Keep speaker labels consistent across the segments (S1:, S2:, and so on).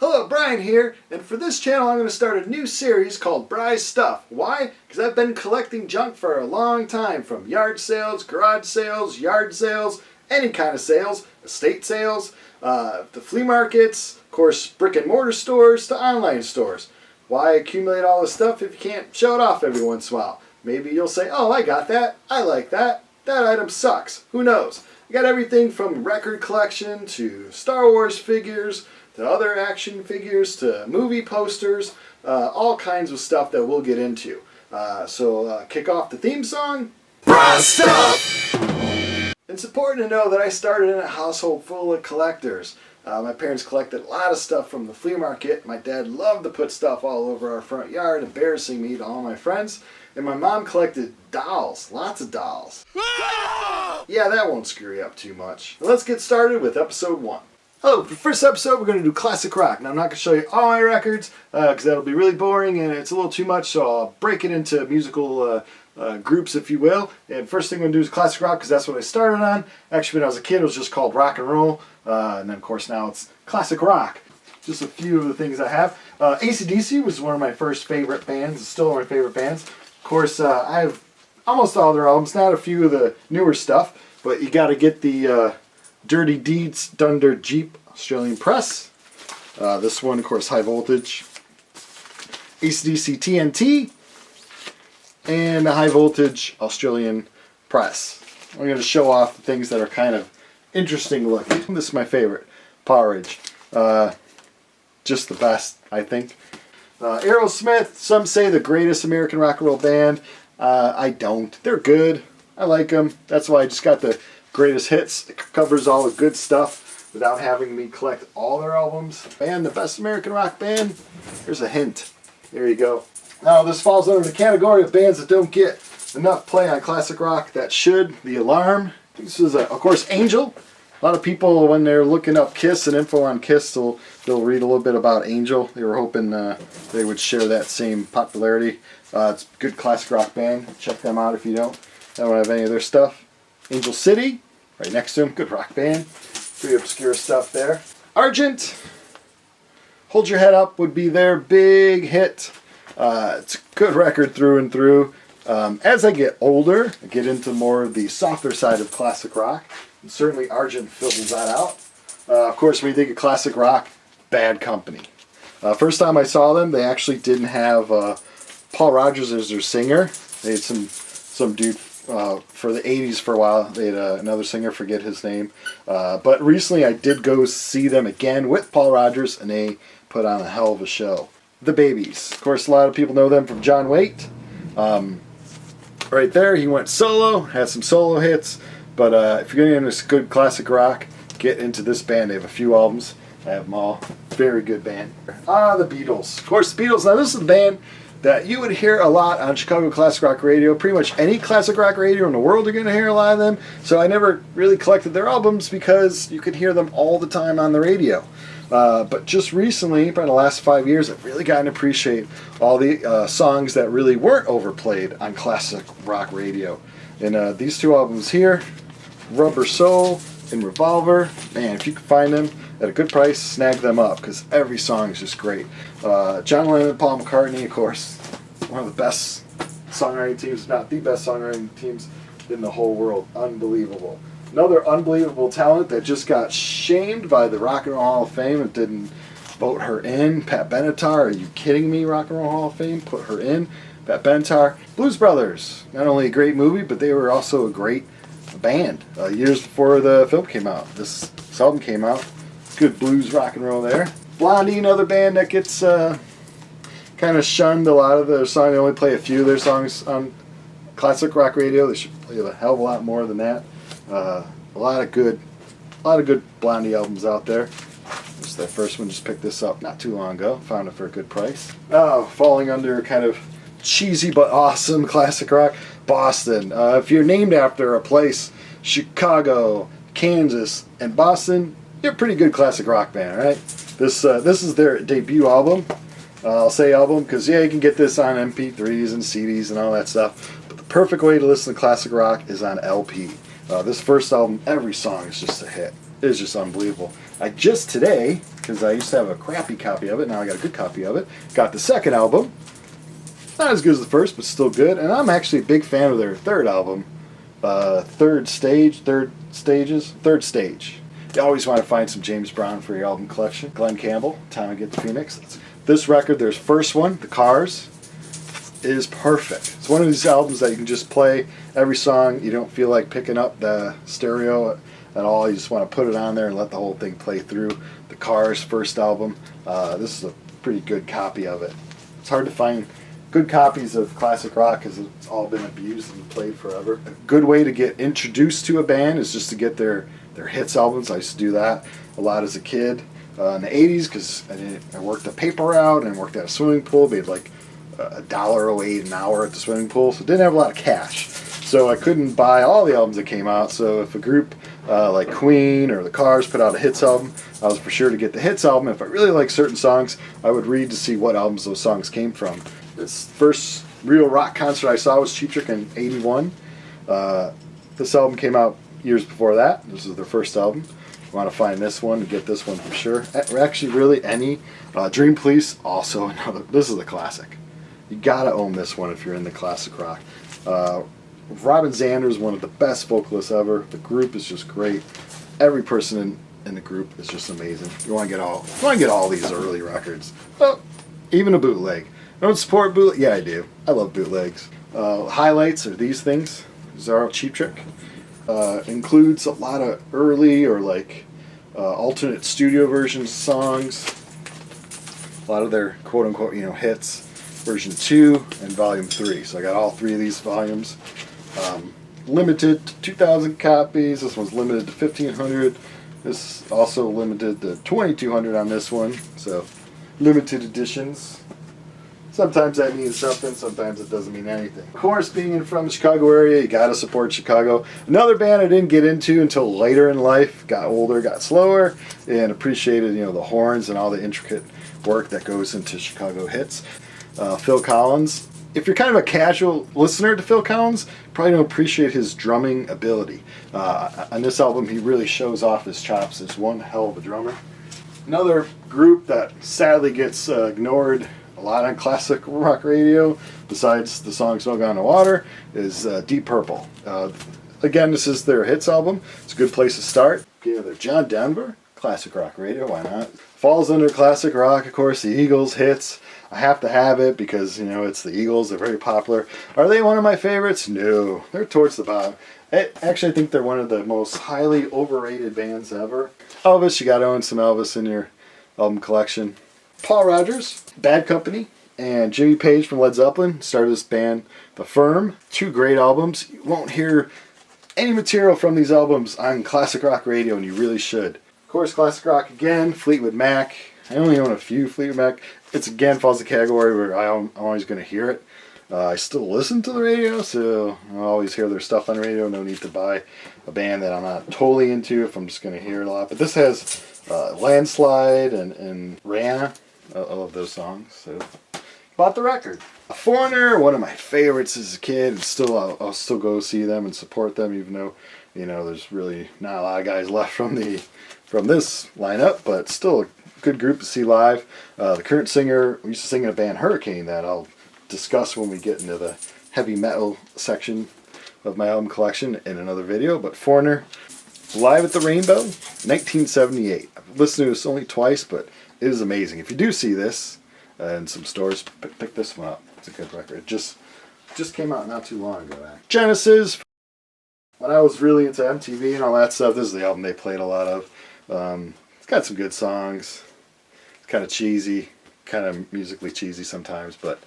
S1: Hello, Brian here, and for this channel I'm going to start a new series called Bry's Stuff. Why? Because I've been collecting junk for a long time, from yard sales, garage sales, yard sales, any kind of sales, estate sales, to flea markets, of course brick and mortar stores, to online stores. Why accumulate all this stuff if you can't show it off every once in a while? Maybe you'll say, oh, I got that, I like that, that item sucks. Who knows? I got everything from record collection to Star Wars figures, to other action figures, to movie posters, all kinds of stuff that we'll get into. So kick off the theme song, Bry's Stuff! It's important to know that I started in a household full of collectors. My parents collected a lot of stuff from the flea market. My dad loved to put stuff all over our front yard, embarrassing me to all my friends. And my mom collected dolls, lots of dolls. Yeah, that won't screw you up too much. Now let's get started with episode 1. Hello, for the first episode we're going to do classic rock. Now I'm not going to show you all my records because that'll be really boring and it's a little too much, so I'll break it into musical groups, if you will. And first thing I'm going to do is classic rock because that's what I started on. Actually, when I was a kid it was just called rock and roll, and then of course now it's classic rock. Just a few of the things I have. AC/DC was one of my first favorite bands. It's still one of my favorite bands. Of course, I have almost all their albums, not a few of the newer stuff, but you got to get the Dirty Deeds Dunder Jeep Australian Press. This one, of course, High Voltage. AC/DC TNT. And the High Voltage Australian Press. I'm going to show off the things that are kind of interesting looking. This is my favorite. Porridge. Just the best, I think. Aerosmith, some say the greatest American rock and roll band. I don't. They're good. I like them. That's why I just got the greatest hits. It covers all the good stuff without having me collect all their albums. Band, the best American rock band. Here's a hint. There you go. Now this falls under the category of bands that don't get enough play on classic rock that should. The Alarm. This is, of course, Angel. A lot of people, when they're looking up Kiss and info on Kiss, they'll read a little bit about Angel. They were hoping they would share that same popularity. It's a good classic rock band. Check them out if you don't have any of their stuff. Angel City, right next to them. Good rock band. Pretty obscure stuff there. Argent, Hold Your Head Up would be their big hit. It's a good record through and through. As I get older, I get into more of the softer side of classic rock. And certainly Argent fills that out. Of course, when you think of classic rock, Bad Company. First time I saw them, they actually didn't have Paul Rodgers as their singer. They had some dude for the 80s for a while. They had another singer, forget his name. But recently I did go see them again with Paul Rodgers, and they put on a hell of a show. The Babies. Of course, a lot of people know them from John Waite. Right there, he went solo, had some solo hits. But if you're getting into good classic rock, get into this band. They have a few albums. I have them all. Very good band. The Beatles. Of course, the Beatles. Now, this is a band that you would hear a lot on Chicago Classic Rock Radio. Pretty much any classic rock radio in the world, you're going to hear a lot of them. So I never really collected their albums because you could hear them all the time on the radio. But just recently, probably the last 5 years, I've really gotten to appreciate all the songs that really weren't overplayed on classic rock radio. And these two albums here, Rubber Soul and Revolver, man, if you can find them at a good price, snag them up, because every song is just great. John Lennon and Paul McCartney, of course, one of the best songwriting teams, if not the best songwriting teams in the whole world. Unbelievable. Another unbelievable talent that just got shamed by the Rock and Roll Hall of Fame and didn't vote her in. Pat Benatar, are you kidding me? Rock and Roll Hall of Fame, put her in. Pat Benatar. Blues Brothers, not only a great movie, but they were also a great band. Years before the film came out, this album came out. Good blues rock and roll there. Blondie, another band that gets kind of shunned. A lot of their songs, they only play a few of their songs on classic rock radio. They should play a hell of a lot more than that. A lot of good Blondie albums out there. This is the first one. Just picked this up not too long ago. Found it for a good price. Oh, falling under kind of cheesy but awesome classic rock. Boston. If you're named after a place, Chicago, Kansas, and Boston, you're a pretty good classic rock band, right? This is their debut album. I'll say album because, yeah, you can get this on MP3s and CDs and all that stuff. But the perfect way to listen to classic rock is on LP. This first album, every song is just a hit. It is just unbelievable. I just today because I used to have a crappy copy of it. Now I got a good copy of it. Got the second album. Not as good as the first, but still good. And I'm actually a big fan of their third album. Third Stage. You always want to find some James Brown for your album collection. Glenn Campbell, Time I Get to Phoenix. This record, their first one, The Cars, is perfect. It's one of these albums that you can just play every song. You don't feel like picking up the stereo at all. You just want to put it on there and let the whole thing play through. The Cars, first album. This is a pretty good copy of it. It's hard to find good copies of classic rock because it's all been abused and played forever. A good way to get introduced to a band is just to get their hits albums. I used to do that a lot as a kid in the 80s because I worked a paper route and worked at a swimming pool. Made like $1.08 an hour at the swimming pool, so didn't have a lot of cash. So I couldn't buy all the albums that came out. So if a group like Queen or the Cars put out a hits album, I was for sure to get the hits album. If I really liked certain songs, I would read to see what albums those songs came from. This first real rock concert I saw was Cheap Trick in '81. This album came out years before that. This is their first album. You want to find this one to get this one for sure. Actually, really any. Dream Police, also another. This is a classic. You gotta own this one if you're into classic rock. Robin Zander is one of the best vocalists ever. The group is just great. Every person in the group is just amazing. You want to get all these early records. Oh, even a bootleg. I don't support bootleg. Yeah, I do. I love bootlegs. Highlights are these things. These are Cheap Trick. Includes a lot of early or like alternate studio versions of songs. A lot of their quote unquote hits. Version 2 and Volume 3. So I got all 3 of these volumes. Limited to 2,000 copies. This one's limited to 1,500. This is also limited to 2,200 on this one. So limited editions. Sometimes that means something, sometimes it doesn't mean anything. Of course, being from the Chicago area, you gotta support Chicago. Another band I didn't get into until later in life, got older, got slower, and appreciated the horns and all the intricate work that goes into Chicago hits. Phil Collins. If you're kind of a casual listener to Phil Collins, you probably don't appreciate his drumming ability. On this album, he really shows off his chops as one hell of a drummer. Another group that sadly gets ignored a lot on classic rock radio, besides the song Smoke on the Water, is Deep Purple. Again, this is their hits album. It's a good place to start. They're John Denver, classic rock radio, why not? Falls under classic rock, of course, the Eagles hits. I have to have it because, it's the Eagles. They're very popular. Are they one of my favorites? No. They're towards the bottom. Actually, I think they're one of the most highly overrated bands ever. Elvis, you got to own some Elvis in your album collection. Paul Rodgers, Bad Company, and Jimmy Page from Led Zeppelin started this band, The Firm. 2 great albums. You won't hear any material from these albums on classic rock radio, and you really should. Of course, classic rock again, Fleetwood Mac. I only own a few Fleetwood Mac. It's again falls the category where I'm always going to hear it. I still listen to the radio, so I always hear their stuff on radio. No need to buy a band that I'm not totally into if I'm just going to hear it a lot. But this has Landslide and Rihanna. I love those songs. So bought the record. Foreigner, one of my favorites as a kid. And still, I'll still go see them and support them, even though there's really not a lot of guys left from this lineup, but still a good group to see live. The current singer, we used to sing in a band Hurricane that I'll discuss when we get into the heavy metal section of my album collection in another video. But Foreigner, Live at the Rainbow, 1978. I've listened to this only twice, but it is amazing. If you do see this in some stores, pick this one up. It's a good record. It just came out not too long ago. Genesis. When I was really into MTV and all that stuff, this is the album they played a lot of. It's got some good songs. It's kind of cheesy, kind of musically cheesy sometimes, but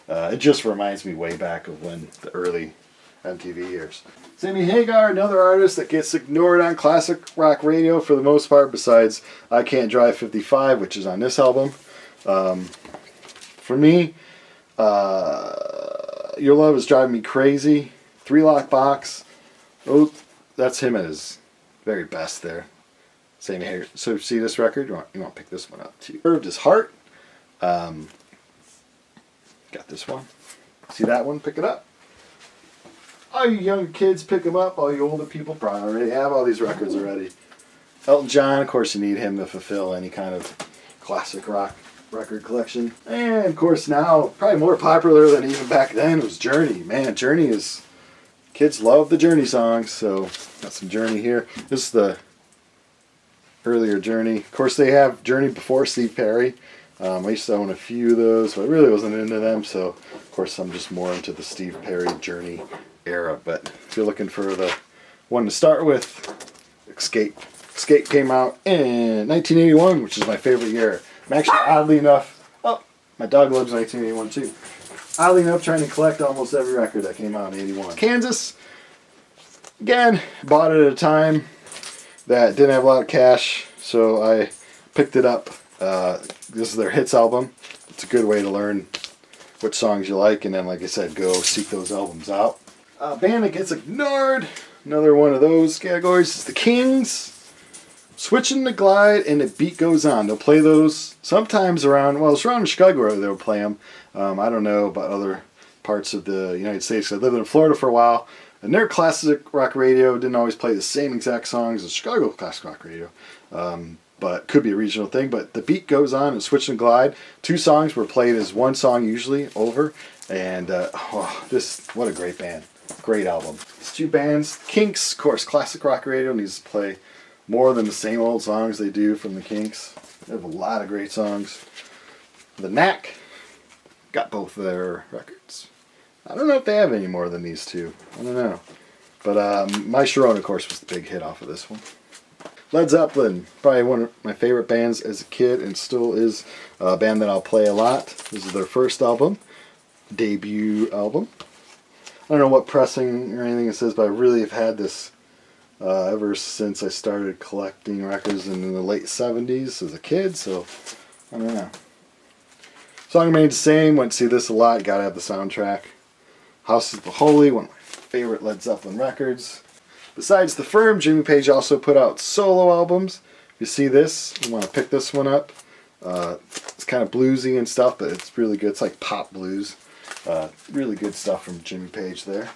S1: it just reminds me way back of when the early MTV years. Sammy Hagar, another artist that gets ignored on classic rock radio for the most part, besides I Can't Drive 55, which is on this album. For me, Your Love Is Driving Me Crazy, 3 Lock Box. Oh, that's him at his very best there. Sammy Hagar. So see this record? You want to pick this one up too. Curved His Heart. Got this one. See that one? Pick it up. All you young kids, pick them up. All you older people probably already have all these records already. Elton John, of course, you need him to fulfill any kind of classic rock record collection. And of course now, probably more popular than even back then, was Journey. Man, Journey is, kids love the Journey songs, so got some Journey here. This is the earlier Journey. Of course they have Journey before Steve Perry. I used to own a few of those, but I really wasn't into them, so of course I'm just more into the Steve Perry Journey era. But if you're looking for the one to start with, Escape. Escape came out in 1981, which is my favorite year. I'm actually, oddly enough, oh, my dog loves 1981 too. Oddly enough, trying to collect almost every record that came out in 81. Kansas, again, bought it at a time that didn't have a lot of cash, so I picked it up. This is their hits album. It's a good way to learn which songs you like, and then, like I said, go seek those albums out. Band that gets ignored, another one of those categories, is the Kings. Switching the Glide and The Beat Goes On. They'll play those sometimes around, well, it's around Chicago where they'll play them. I don't know about other parts of the United States. I lived in Florida for a while, and their classic rock radio didn't always play the same exact songs as Chicago classic rock radio. But could be a regional thing. But The Beat Goes On and Switch and Glide, two songs were played as one song usually over. And what a great band. Great album. These two bands, Kinks, of course, classic rock radio needs to play more than the same old songs they do from the Kinks. They have a lot of great songs. The Knack, got both of their records. I don't know if they have any more than these two. I don't know. But My Sharona, of course, was the big hit off of this one. Led Zeppelin, probably one of my favorite bands as a kid, and still is a band that I'll play a lot. This is their first album, debut album. I don't know what pressing or anything it says, but I really have had this ever since I started collecting records in the late 70s as a kid, so I don't know. Song remained the same, went to see this a lot, gotta have the soundtrack. House is the Holy, one of my favorite Led Zeppelin records. Besides The Firm, Jimmy Page also put out solo albums. If you see this, you want to pick this one up. It's kind of bluesy and stuff, but it's really good. It's like pop blues. Really good stuff from Jimmy Page there.